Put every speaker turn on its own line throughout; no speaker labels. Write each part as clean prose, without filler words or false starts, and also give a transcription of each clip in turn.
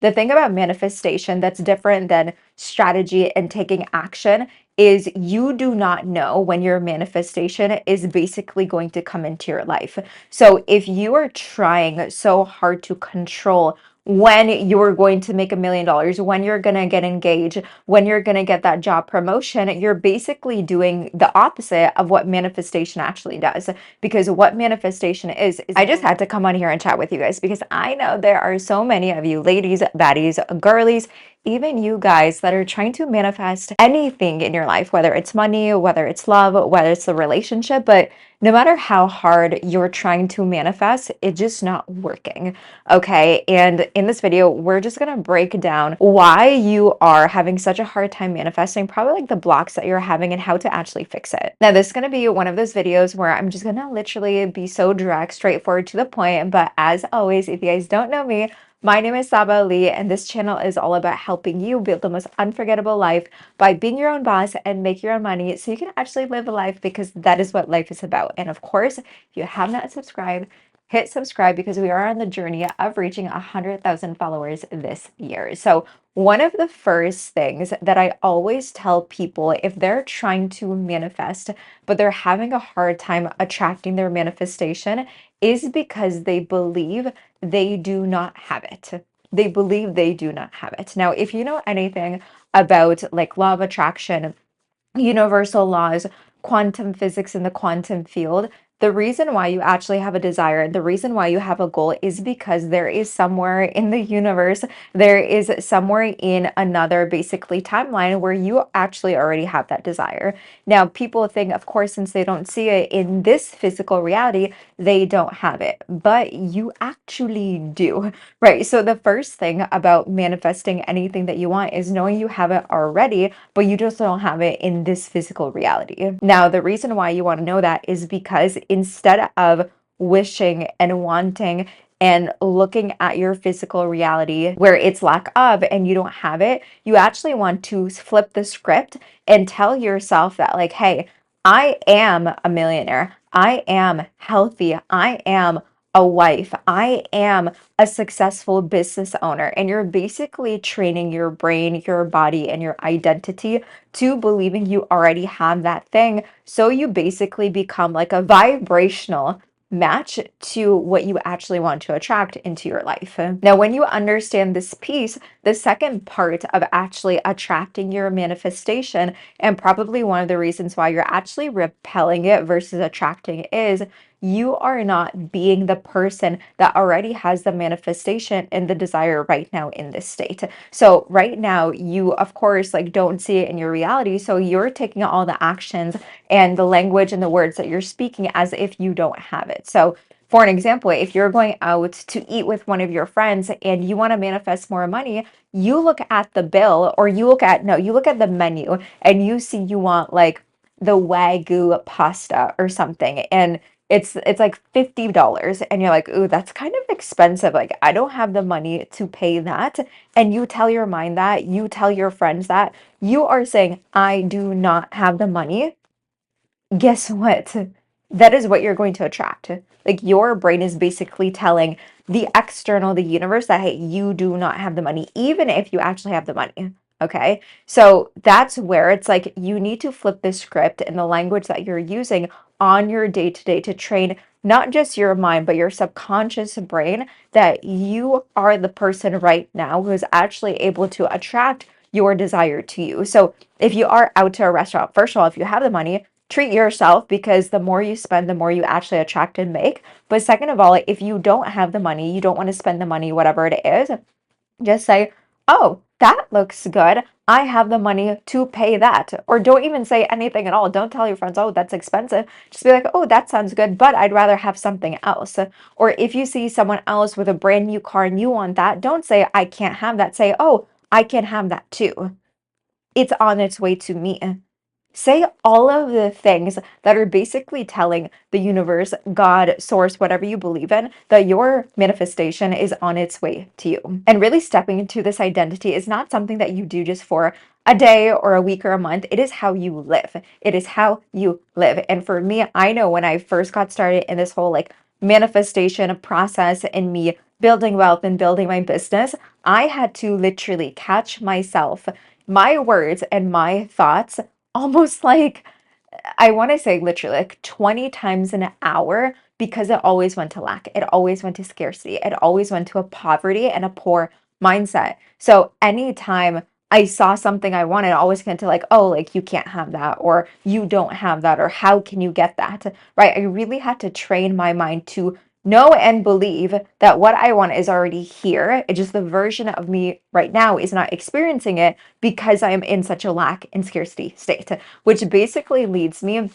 The thing about manifestation that's different than strategy and taking action is you do not know when your manifestation is basically going to come into your life. So if you are trying so hard to control when you're going to make $1 million, when you're going to get engaged, when you're going to get that job promotion, you're basically doing the opposite of what manifestation actually does. Because what manifestation is I just had to come on here and chat with you guys because I know there are so many of you ladies, baddies, girlies, even you guys that are trying to manifest anything in your life, whether it's money, whether it's love, whether it's a relationship, but no matter how hard you're trying to manifest, it's just not working. Okay. And in this video, we're just going to break down why you are having such a hard time manifesting, probably like the blocks that you're having and how to actually fix it. Now, this is going to be one of those videos where I'm just going to literally be so direct, straightforward to the point. But as always, if you guys don't know me, my name is Sabah Lee, and this channel is all about helping you build the most unforgettable life by being your own boss and make your own money so you can actually live a life, because that is what life is about. And of course, if you have not subscribed, hit subscribe because we are on the journey of reaching 100,000 followers this year. So one of the first things that I always tell people if they're trying to manifest, but they're having a hard time attracting their manifestation, is because they believe they do not have it. They believe they do not have it. Now, if you know anything about like law of attraction, universal laws, quantum physics in the quantum field, the reason why you actually have a desire, the reason why you have a goal is because there is somewhere in the universe, there is somewhere in another basically timeline where you actually already have that desire. Now, people think, of course, since they don't see it in this physical reality, they don't have it, but you actually do, right? So the first thing about manifesting anything that you want is knowing you have it already, but you just don't have it in this physical reality. Now, the reason why you want to know that is because instead of wishing and wanting and looking at your physical reality where it's lack of and you don't have it, you actually want to flip the script and tell yourself that, like, hey, I am a millionaire. I am healthy. I am a wife. I am a successful business owner. And you're basically training your brain, your body, and your identity to believing you already have that thing. So you basically become like a vibrational match to what you actually want to attract into your life. Now, when you understand this piece, the second part of actually attracting your manifestation, and probably one of the reasons why you're actually repelling it versus attracting, is you are not being the person that already has the manifestation and the desire right now in this state. So right now, you of course like don't see it in your reality. So you're taking all the actions and the language and the words that you're speaking as if you don't have it. So for an example, if you're going out to eat with one of your friends and you want to manifest more money, you look at the bill, or you look at, no, you look at the menu and you see you want like the Wagyu pasta or something. And it's like $50 and you're like, ooh, that's kind of expensive. Like, I don't have the money to pay that. And you tell your mind that, you tell your friends that, you are saying, I do not have the money. Guess what? That is what you're going to attract. Like, your brain is basically telling the external, the universe, that, hey, you do not have the money, even if you actually have the money. Okay. So that's where it's like you need to flip the script and the language that you're using on your day to day to train not just your mind, but your subconscious brain, that you are the person right now who is actually able to attract your desire to you. So if you are out to a restaurant, first of all, if you have the money, treat yourself, because the more you spend, the more you actually attract and make. But second of all, if you don't have the money, you don't want to spend the money, whatever it is, just say, oh, that looks good. I have the money to pay that. Or don't even say anything at all. Don't tell your friends, oh, that's expensive. Just be like, oh, that sounds good, but I'd rather have something else. Or if you see someone else with a brand new car and you want that, don't say, I can't have that. Say, oh, I can have that too. It's on its way to me. Say all of the things that are basically telling the universe, God, source, whatever you believe in, that your manifestation is on its way to you. And really stepping into this identity is not something that you do just for a day or a week or a month. It is how you live. It is how you live. And for me, I know when I first got started in this whole like manifestation process and me building wealth and building my business, I had to literally catch myself, my words and my thoughts almost like I want to say literally like 20 times an hour because it always went to lack. It always went to scarcity. It always went to a poverty and a poor mindset. So anytime I saw something I wanted, I always went to like, oh, like you can't have that, or you don't have that, or how can you get that? Right? I really had to train my mind to know and believe that what I want is already here. It's just the version of me right now is not experiencing it because I am in such a lack and scarcity state, which basically leads me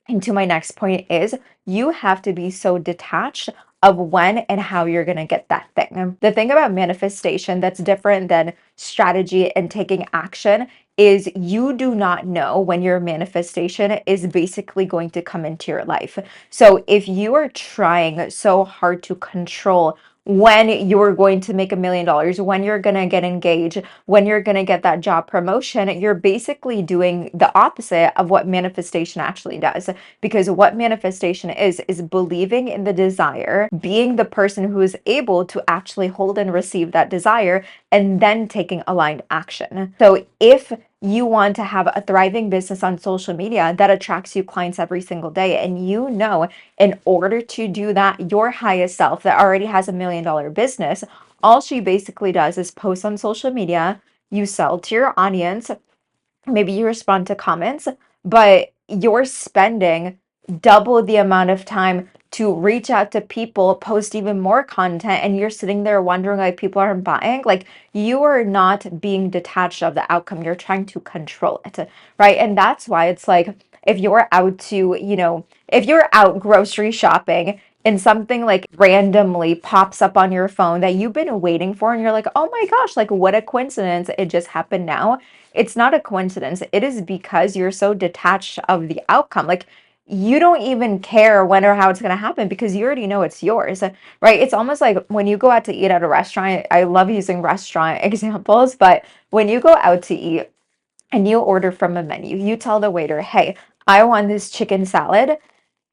into my next point is you have to be so detached of when and how you're going to get that thing. The thing about manifestation that's different than strategy and taking action is you do not know when your manifestation is basically going to come into your life. So if you are trying so hard to control when you're going to make $1 million, when you're going to get engaged, when you're going to get that job promotion, you're basically doing the opposite of what manifestation actually does. Because what manifestation is believing in the desire, being the person who is able to actually hold and receive that desire, and then taking aligned action. So if you want to have a thriving business on social media that attracts you clients every single day, and you know, in order to do that, your highest self that already has $1 million business, all she basically does is post on social media, you sell to your audience, maybe you respond to comments, but you're spending double the amount of time to reach out to people, post even more content, and you're sitting there wondering like people aren't buying. Like you are not being detached of the outcome. You're trying to control it, right? And that's why it's like if you're out to, if you're out grocery shopping and something like randomly pops up on your phone that you've been waiting for, and you're like, oh my gosh, like what a coincidence, it just happened now. It's not a coincidence. It is because you're so detached of the outcome. Like you don't even care when or how it's going to happen because you already know it's yours, right? It's almost like when you go out to eat at a restaurant. I love using restaurant examples, but when you go out to eat and you order from a menu, you tell the waiter, hey, I want this chicken salad.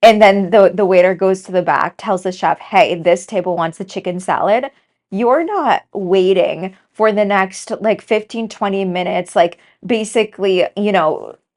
And then the waiter goes to the back, tells the chef, hey, this table wants a chicken salad. You're not waiting for the next like 15, 20 minutes, like basically,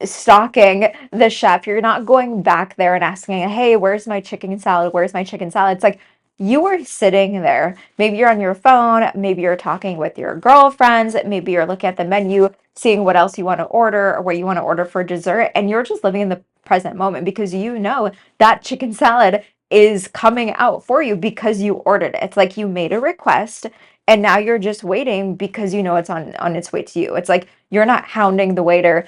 stalking the chef. You're not going back there and asking, hey, where's my chicken salad? Where's my chicken salad? It's like you are sitting there. Maybe you're on your phone. Maybe you're talking with your girlfriends. Maybe you're looking at the menu, seeing what else you want to order or what you want to order for dessert. And you're just living in the present moment because you know that chicken salad is coming out for you because you ordered it. It's like you made a request and now you're just waiting because you know it's on its way to you. It's like you're not hounding the waiter,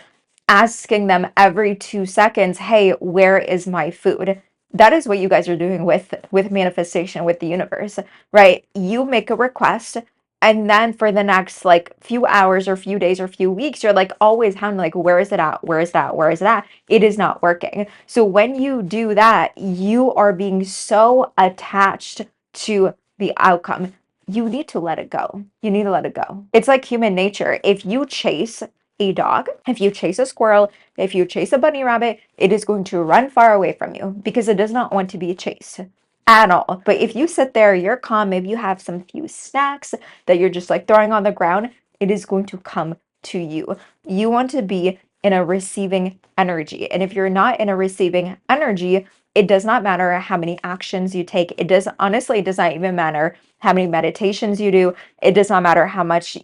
asking them every 2 seconds, hey, where is my food? That is what you guys are doing with manifestation, with the universe, right? You make a request, and then for the next like few hours or few days or few weeks, you're like always hounding, like, where is it at? Where is that? Where is that? It is not working. So when you do that, you are being so attached to the outcome. You need to let it go. You need to let it go. It's like human nature. If you chase a dog, if you chase a squirrel, if you chase a bunny rabbit, it is going to run far away from you because it does not want to be chased at all. But if you sit there, you're calm, maybe you have some few snacks that you're just like throwing on the ground, it is going to come to you. You want to be in a receiving energy. And if you're not in a receiving energy, it does not matter how many actions you take. It does not even matter how many meditations you do. It does not matter how much,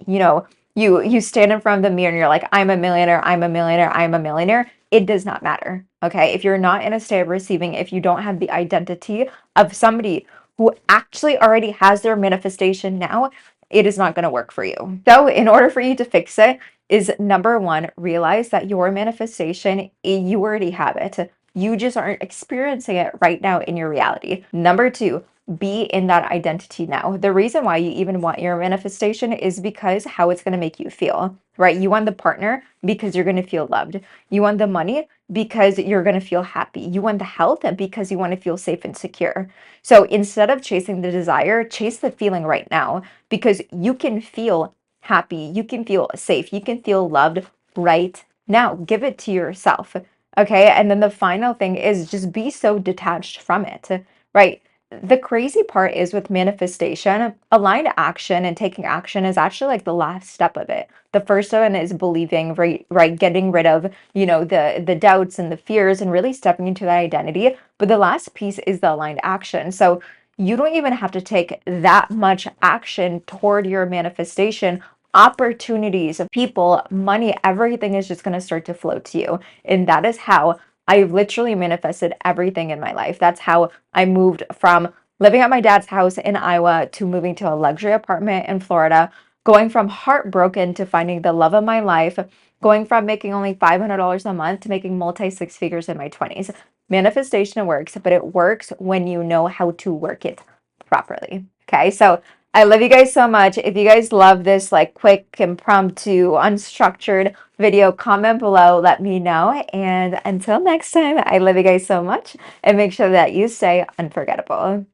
you stand in front of the mirror and you're like, I'm a millionaire, I'm a millionaire, I'm a millionaire. It does not matter. Okay. If you're not in a state of receiving, if you don't have the identity of somebody who actually already has their manifestation now, it is not going to work for you. So, in order for you to fix it, is number one, realize that your manifestation, you already have it. You just aren't experiencing it right now in your reality. Number two, be in that identity now. The reason why you even want your manifestation is because how it's going to make you feel, right? You want the partner because you're going to feel loved. You want the money because you're going to feel happy. You want the health because you want to feel safe and secure. So instead of chasing the desire, chase the feeling right now because you can feel happy. You can feel safe. You can feel loved right now. Give it to yourself. Okay. And then the final thing is just be so detached from it, right? the crazy part is with manifestation, aligned action and taking action is actually like the last step of it. The first one is believing, right, getting rid of, the doubts and the fears and really stepping into that identity. But the last piece is the aligned action. So you don't even have to take that much action toward your manifestation. Opportunities, people, money, everything is just going to start to flow to you. And that is how I literally manifested everything in my life. That's how I moved from living at my dad's house in Iowa to moving to a luxury apartment in Florida, going from heartbroken to finding the love of my life, going from making only $500 a month to making multi six figures in my 20s. Manifestation works, but it works when you know how to work it properly. Okay, so I love you guys so much. If you guys love this like quick, impromptu, unstructured video, comment below, let me know. And until next time, I love you guys so much and make sure that you stay unforgettable.